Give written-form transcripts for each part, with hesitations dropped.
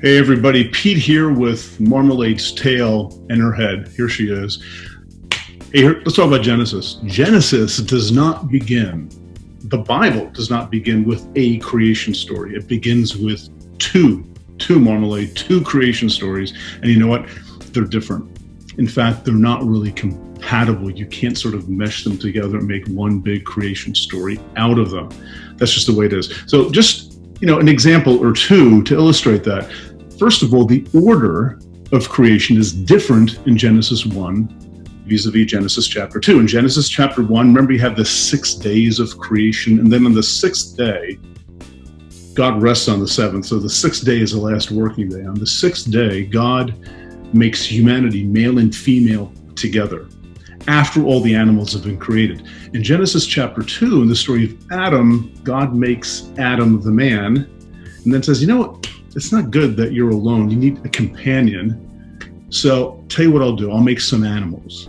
Hey everybody, Pete here with Marmalade's tail and her head. Here she is. Hey, let's talk about Genesis. Genesis does not begin, the Bible does not begin with a creation story. It begins with two creation stories. And you know what? They're different. In fact, they're not really compatible. You can't sort of mesh them together and make one big creation story out of them. That's just the way it is. So just, an example or two to illustrate that. First of all, the order of creation is different in Genesis 1 vis-a-vis Genesis chapter 2. In Genesis chapter 1, remember you have the 6 days of creation, and then on the sixth day, God rests on the seventh. So the sixth day is the last working day. On the sixth day, God makes humanity, male and female, together after all the animals have been created. In Genesis chapter 2, in the story of Adam, God makes Adam the man, and then says, you know what? It's not good that you're alone. You need a companion. So tell you what I'll do. I'll make some animals.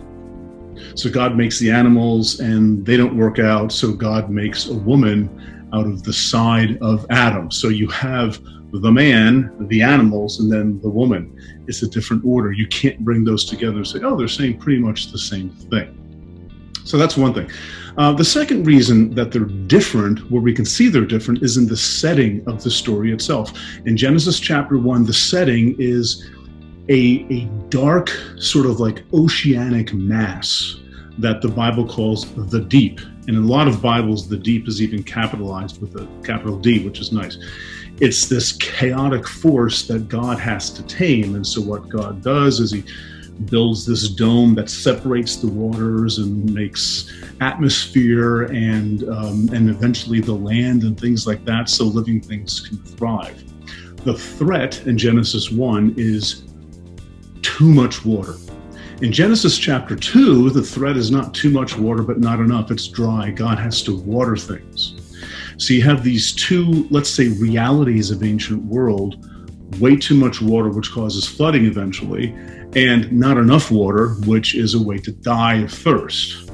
So God makes the animals and they don't work out. So God makes a woman out of the side of Adam. So you have the man, the animals, and then the woman. It's a different order. You can't bring those together and say, oh, they're saying pretty much the same thing. So that's one thing. The second reason that they're different, where we can see they're different, is in the setting of the story itself. In Genesis chapter 1, the setting is a dark, sort of like oceanic mass that the Bible calls the deep. And in a lot of Bibles, the deep is even capitalized with a capital D, which is nice. It's this chaotic force that God has to tame. And so what God does is he builds this dome that separates the waters and makes atmosphere and eventually the land and things like that, so living things can thrive. The threat in Genesis 1 is too much water. In Genesis chapter 2, the threat is not too much water, but not enough. It's dry. God has to water things. So you have these two, let's say, realities of ancient world: way too much water, which causes flooding eventually, and not enough water, which is a way to die of thirst.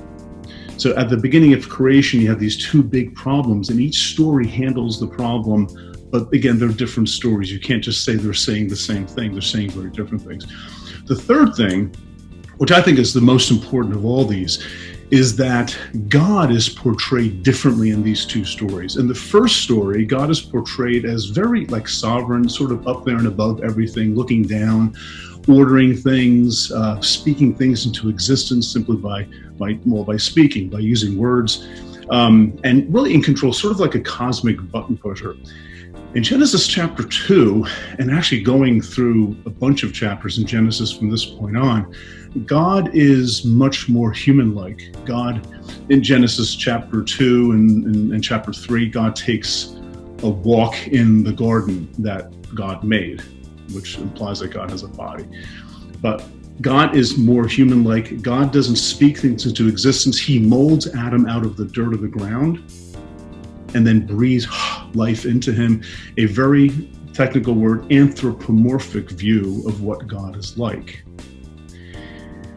So at the beginning of creation, you have these two big problems, and each story handles the problem. But again, they're different stories. You can't just say they're saying the same thing. They're saying very different things. The third thing, which I think is the most important of all these, is that God is portrayed differently in these two stories. In the first story, God is portrayed as very sovereign, sort of up there and above everything, looking down, ordering things, speaking things into existence simply by speaking, by using words, and really in control, sort of like a cosmic button pusher. In Genesis chapter 2, and actually going through a bunch of chapters in Genesis from this point on, God is much more human-like. God, in Genesis chapter 2 and chapter 3, God takes a walk in the garden that God made, which implies that God has a body. But God is more human-like. God doesn't speak things into existence. He molds Adam out of the dirt of the ground and then breathes life into him. A very technical word, anthropomorphic view of what God is like.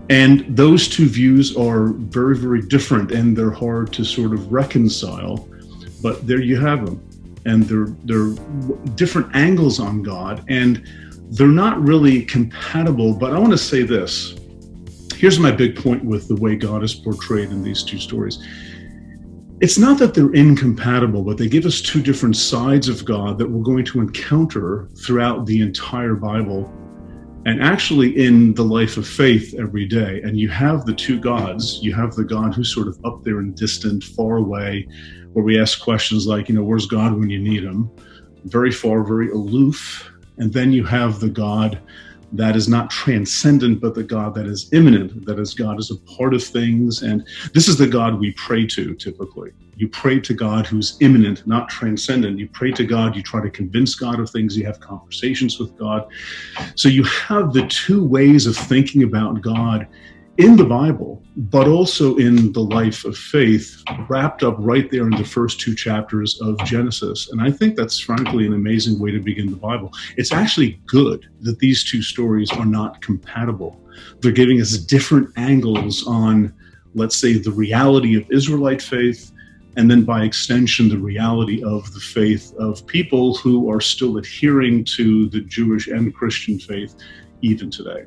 And those two views are very, very different, and they're hard to sort of reconcile. But there you have them. And they're different angles on God, and they're not really compatible. But I want to say this. Here's my big point with the way God is portrayed in these two stories. It's not that they're incompatible, but they give us two different sides of God that we're going to encounter throughout the entire Bible and actually in the life of faith every day. And you have the two gods. You have the God who's sort of up there and distant, far away, where we ask questions like, where's God when you need him? Very far, very aloof. And then you have the God that is not transcendent, but the God that is immanent, that is, God is a part of things. And this is the God we pray to typically. You pray to God who's immanent, not transcendent. You pray to God, you try to convince God of things, you have conversations with God. So you have the two ways of thinking about God in the Bible, but also in the life of faith, wrapped up right there in the first two chapters of Genesis. And I think that's frankly an amazing way to begin the Bible. It's actually good that these two stories are not compatible. They're giving us different angles on, let's say, the reality of Israelite faith, and then by extension, the reality of the faith of people who are still adhering to the Jewish and Christian faith even today.